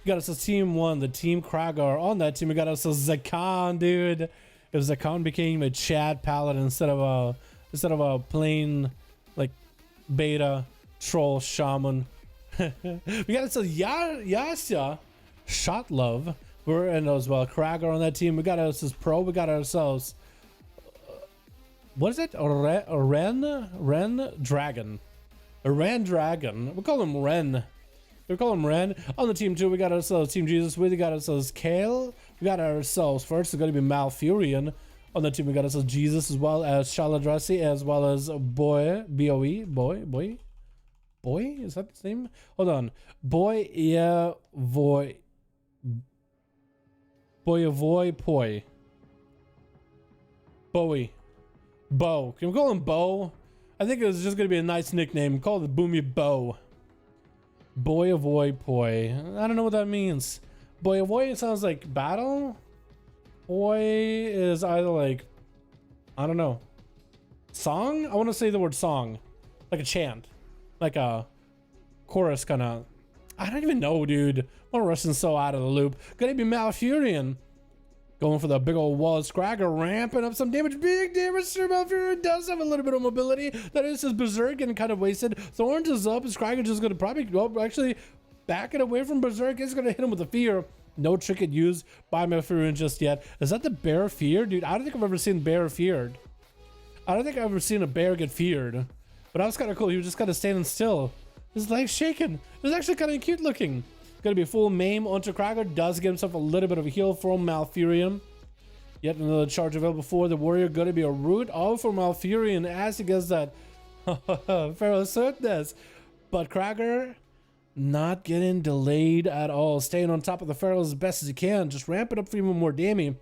We got us a team 1, the team Kragar. On that team, we got us a Zakan, dude. If Zakan became a Chad paladin instead of a plain like beta troll shaman. We got us a Yasya Shot Love. We're in as well. Kragar on that team. We got ourselves pro. We got ourselves what is it? Ren Dragon. A Ren Dragon. We call him Ren. We call him Ren. On the team 2, we got ourselves Team Jesus. We got ourselves Kale. We got ourselves first. It's going to be Malfurion. On the team, we got ourselves Jesus as well as Shaladrasi, as well as Boy. B-O-E. Boy. Is that his name? Hold on. Boy. Poi. Bowie. Bo. Can we call him Bo? I think it was just going to be a nice nickname. Call it Boomy Bo. Boy avoid poi. I don't know what that means. Boy avoid sounds like battle. Poi is either like, I don't know, song? I want to say the word song. Like a chant. Like a chorus kind of. I don't even know, dude. My Russian's so out of the loop. Gonna be Malfurion. Going for the big old wall. Scragger ramping up some damage. Big damage. Sir Malfurion does have a little bit of mobility. That is his Berserk getting kind of wasted. Thorns is up. And Scragger just going to probably go actually back it away from Berserk. He's going to hit him with a fear. No trinket used by Malfurion just yet. Is that the bear fear? Dude, I don't think I've ever seen bear feared. I don't think I've ever seen a bear get feared. But that was kind of cool. He was just kind of standing still. His legs shaking. It was actually kind of cute looking. Gonna be full maim onto Kragar. Does get himself a little bit of a heal from Malfurion. Yet another charge available for the warrior. Gonna be a root all for Malfurion as he gets that Pharaoh Swiftness. But Kragar not getting delayed at all. Staying on top of the Pharaoh as best as he can. Just ramp it up for even more damage.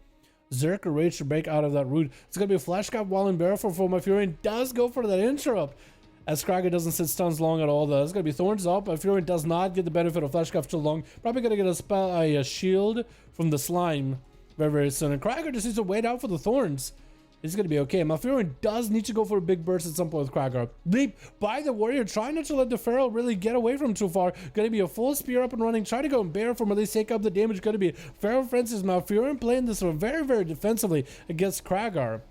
Zerker Rage to break out of that root. It's gonna be a flash cap while in barrel for Malfurion. Does go for that interrupt. As Kragar doesn't sit stuns long at all, though. It's going to be Thorns up. Malfurion does not get the benefit of Flash Cuff too long. Probably going to get a shield from the slime very, very soon. And Kragar just needs to wait out for the Thorns. He's going to be okay. Malfurion does need to go for a big burst at some point with Kragar. Leap by the warrior, trying not to let the Pharaoh really get away from him too far. Going to be a full spear up and running. Try to go and bear from at least take up the damage. Going to be Pharaoh Francis. Malfurion playing this very, very defensively against Kragar.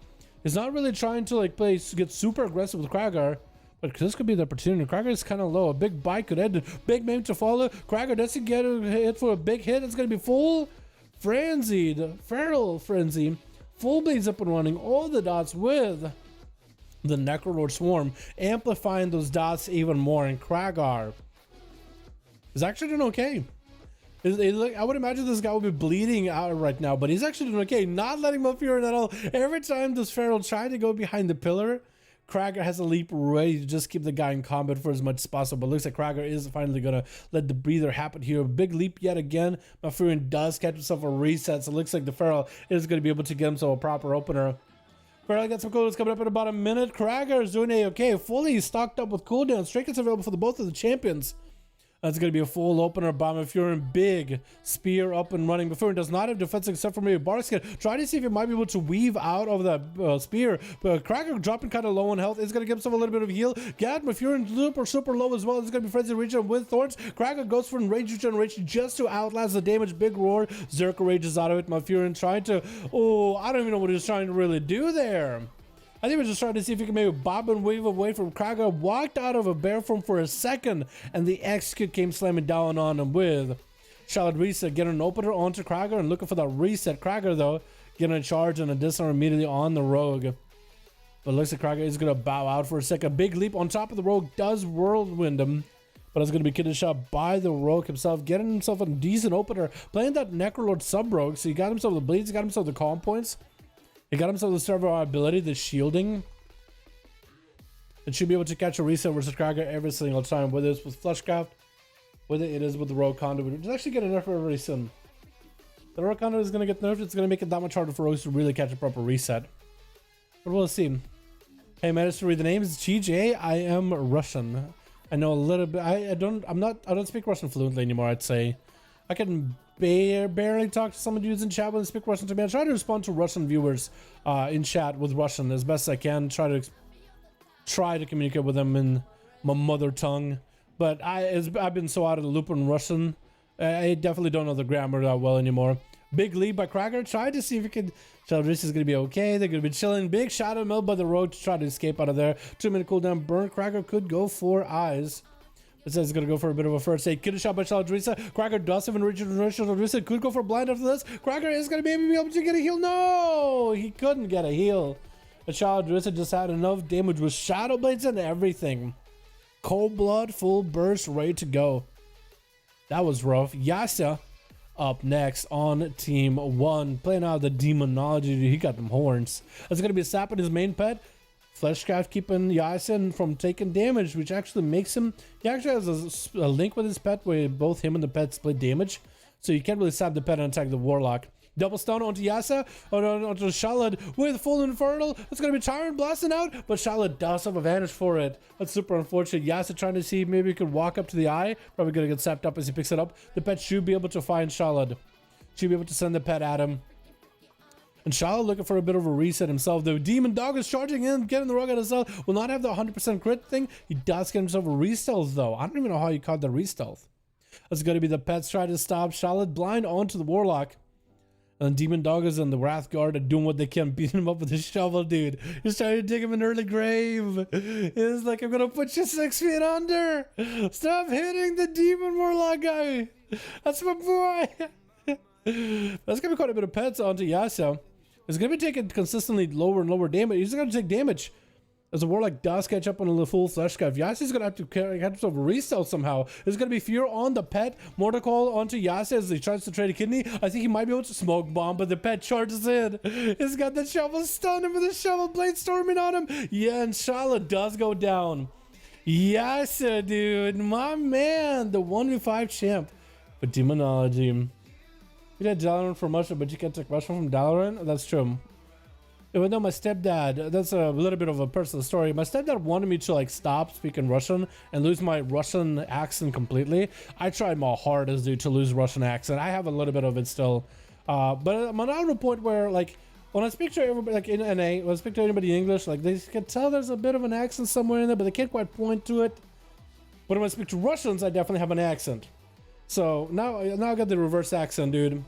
He's not really trying to get super aggressive with Kragar. But this could be the opportunity. Kragar is kind of low. A big bite could end. Big maim to follow. Kragar doesn't get a hit for a big hit. It's going to be full frenzied. Feral frenzy. Full blades up and running. All the dots with the Necrolord Swarm. Amplifying those dots even more. And Kragar is actually doing okay. I would imagine this guy would be bleeding out right now. But he's actually doing okay. Not letting him up here at all. Every time this Feral trying to go behind the pillar, Kragar has a leap ready to just keep the guy in combat for as much as possible. But looks like Kragar is finally going to let the breather happen here. Big leap yet again. Malfurion does catch himself a reset. So it looks like the Feral is going to be able to get himself a proper opener. Feral got some coolers coming up in about a minute. Kragar is doing A-okay. Fully stocked up with cooldowns. Trinkets available for both of the champions. That's going to be a full opener by Malfurion. Big spear up and running. Malfurion does not have defense except for maybe Barskin. Try to see if he might be able to weave out of that spear. But Kragar dropping kind of low on health. It's going to give himself a little bit of heal. Gad, Malfurion super low as well. It's going to be Frenzy Region with Thorns. Kragar goes for Rage Regeneration just to outlast the damage. Big roar. Zerker rages out of it. Malfurion trying to... Oh, I don't even know what he's trying to really do there. I think we're just trying to see if he can maybe bob and weave away from Kragar. Walked out of a bear form for a second, and the execute came slamming down on him with Charlotte Reset. Getting an opener onto Kragar and looking for that reset. Kragar, though, getting a charge and a dishonor immediately on the rogue. But looks like Kragar is going to bow out for a second. Big leap on top of the rogue does whirlwind him. But it's going to be killed shot by the rogue himself. Getting himself a decent opener. Playing that Necrolord sub-rogue. So he got himself the bleeds. He got himself the calm points. He got himself the survivability, the shielding. It should be able to catch a reset versus Kragar every single time, whether it's with Fleshcraft, whether it is with the Rogue Conduit. It's actually getting nerfed very soon. The Rogue Conduit is going to get nerfed. It's going to make it that much harder for Rogues to really catch a proper reset. But we'll see. Hey, managed to read the names. GJ, I am Russian. I know a little bit. I don't speak Russian fluently anymore, I'd say. I can barely talk to some of the dudes in chat when they speak Russian to me. I try to respond to Russian viewers in chat with Russian as best I can. Try to communicate with them in my mother tongue. But I've been so out of the loop on Russian I definitely don't know the grammar that well anymore. Big lead by Cracker. Try to see if he can. Shadowlands is going to be okay. They're going to be chilling. Big shadow mill by the road to try to escape out of there. 2-minute cooldown burn. Cracker could go for eyes. It says he's going to go for a bit of a first aid. Kid shot by Shadowlands. Cracker does have an original Shadowlands. Could go for blind after this. Cracker is going to maybe be able to get a heal. No! He couldn't get a heal. But Shadowlands just had enough damage with Shadow Blades and everything. Cold blood, full burst, ready to go. That was rough. Yasa up next on team 1, playing out the Demonlogy. He got them horns. That's going to be sapping his main pet. Fleshcraft keeping Yasin from taking damage, which actually makes him. He actually has a link with his pet where both him and the pet split damage. So you can't really sap the pet and attack the Warlock. Double stun onto Yasa, onto Shalad with full Infernal. It's going to be Tyrant blasting out, but Shalad does have advantage for it. That's super unfortunate. Yasa trying to see if maybe he could walk up to the eye. Probably going to get sapped up as he picks it up. The pet should be able to find Shalad. Should be able to send the pet at him. And Shalad looking for a bit of a reset himself. The Demon Dog is charging in, getting the rug out of himself. Will not have the 100% crit thing. He does get himself a re-stealth though. I don't even know how he caught the re-stealth. That's going to be the pets trying to stop Shalad blind onto the Warlock. And Demon Doggers and the Wrath Guard are doing what they can, beating him up with a shovel, dude. He's trying to dig him an early grave. He's like, I'm gonna put you 6 feet under. Stop hitting the Demon Warlock guy. That's my boy. That's gonna be quite a bit of pets onto Yasuo. He's gonna be taking consistently lower and lower damage. He's gonna take damage. As the Warlock does catch up on the full flesh guy, Yasi's gonna have to catch himself a resell somehow. There's gonna be fear on the pet. Mortal Call onto Yasi as he tries to trade a kidney. I think he might be able to smoke bomb, but the pet charges in. He's got the shovel stunned him with the shovel blade storming on him. Yeah, and Shala does go down. Yasi, dude, my man, the 1v5 champ. But Demonlogy. You did Dalaran for much, but you can't take much from Dalaran. That's true. Even though my stepdad, that's a little bit of a personal story. My stepdad wanted me to like stop speaking Russian and lose my Russian accent completely. I tried my hardest, dude, to lose Russian accent. I have a little bit of it still. But I'm not at a point where like, when I speak to everybody, like in NA, when I speak to anybody in English, like they can tell there's a bit of an accent somewhere in there, but they can't quite point to it. But when I speak to Russians, I definitely have an accent. So now I got the reverse accent, dude.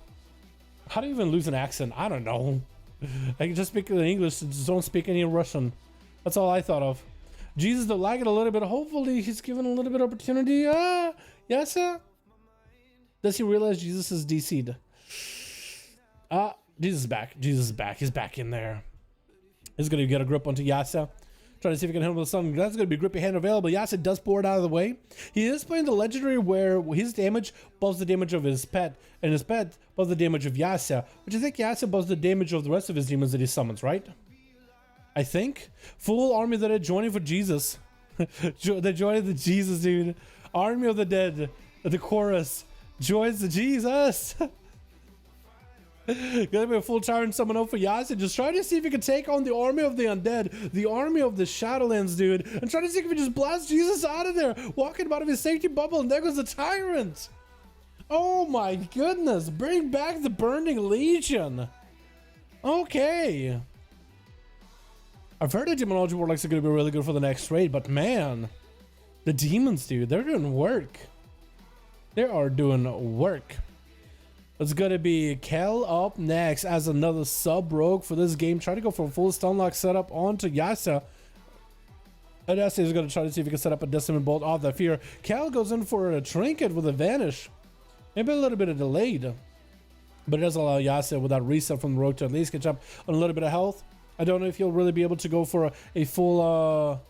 How do you even lose an accent? I don't know. I can just speak English, just don't speak any Russian. That's all I thought of. Jesus, they're lagging a little bit. Hopefully he's given a little bit of opportunity. Yes, sir. Does he realize Jesus is DC'd? Jesus is back. Jesus is back. He's back in there. He's going to get a grip onto Yasa. Trying to see if he can handle something. That's going to be grippy hand available. Yasa does pour it out of the way. He is playing the legendary where his damage buffs the damage of his pet, and his pet buffs the damage of Yasa, which I think Yasa buffs the damage of the rest of his demons that he summons, right? I think. Full army that are joining for Jesus. They're joining the Jesus, dude. Army of the dead. The chorus joins the Jesus. Gonna be a full tyrant summon up for Yasa. Just try to see if he can take on the army of the undead, the army of the Shadowlands, dude, and try to see if he just blasts Jesus out of there, walking out of his safety bubble, and there goes the tyrant. Oh my goodness, bring back the Burning Legion. Okay. I've heard that Demonlogy Warlocks are gonna be really good for the next raid, but man, the demons, dude, they're doing work. They are doing work. It's gonna be Kel up next as another sub rogue for this game. Try to go for a full stun lock setup onto Yasa. And Yasa is gonna try to see if he can set up a Decimate Bolt off that fear. Kel goes in for a trinket with a vanish. Maybe a little bit of delayed. But it does allow Yasa with that reset from the rogue to at least catch up on a little bit of health. I don't know if he'll really be able to go for a full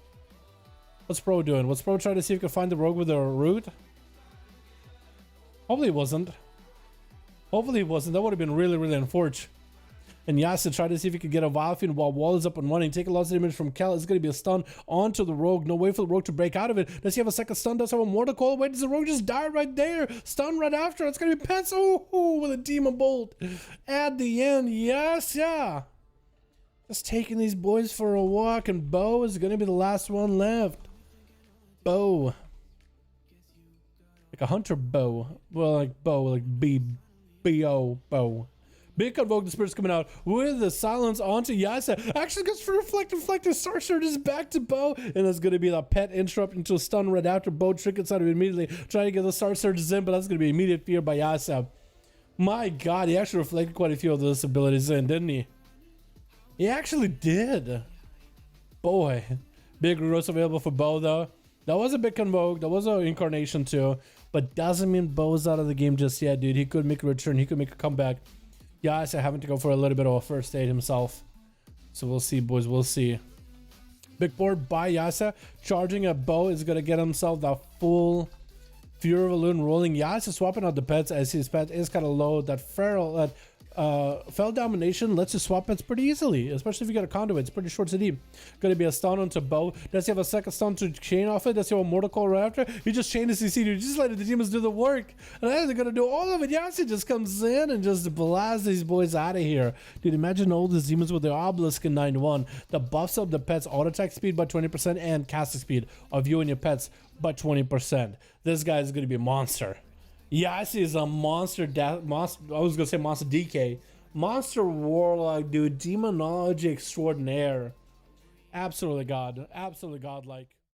what's Pro doing? What's Pro trying to see if he can find the rogue with a root? Hopefully it wasn't. Hopefully it wasn't. That would have been really, really unfortunate. And Yasa tried to see if he could get a Vilephian while Wall is up and running. Take a lot of damage from Kel. It's going to be a stun onto the rogue. No way for the rogue to break out of it. Does he have a second stun? Does he have a Mortal Call? Wait, does the rogue just die right there? Stun right after. It's going to be Pets. Oh, with a Demon Bolt at the end. Yes, yeah. Just taking these boys for a walk. And Bo is going to be the last one left. Bo. Like a hunter bow. Well, like bow, like B-O, bow. Big Convoke the Spirits coming out with the silence onto Yasa. Actually goes for Reflect. The Sorcerer is back to Bo. And that's going to be the pet interrupt into a stun right after Bo trick inside of immediately. Trying to get the Sorcerers in, but that's going to be immediate fear by Yasa. My God, he actually reflected quite a few of those abilities in, didn't he? He actually did. Boy. Big regrowth available for Bo though. That was a big Convoke. That was an Incarnation too. But doesn't mean Bo's out of the game just yet, dude. He could make a return. He could make a comeback. Yasa having to go for a little bit of a first aid himself. So we'll see, boys. We'll see. Big board by Yasa. Charging a Bo is going to get himself the full Fury of Elune rolling. Yasa swapping out the pets as his pet is kind of low. That Feral... Fell Domination lets you swap pets pretty easily, especially if you got a Conduit. It's pretty short CD. Gonna be a stun onto Bo. Does he have a second stun to chain off it? Does he have a Mortal Coil right after? You just chain the CC, dude. You just let the demons do the work. And then they're gonna do all of it. Yasa just comes in and just blasts these boys out of here. Dude, imagine all these demons with their Obelisk in 9-1 that buffs up the pets' auto attack speed by 20% and casting speed of you and your pets by 20%. This guy is gonna be a monster. Yasa is a monster, I was gonna say monster DK. Monster Warlock, dude. Demonology extraordinaire. Absolutely godlike.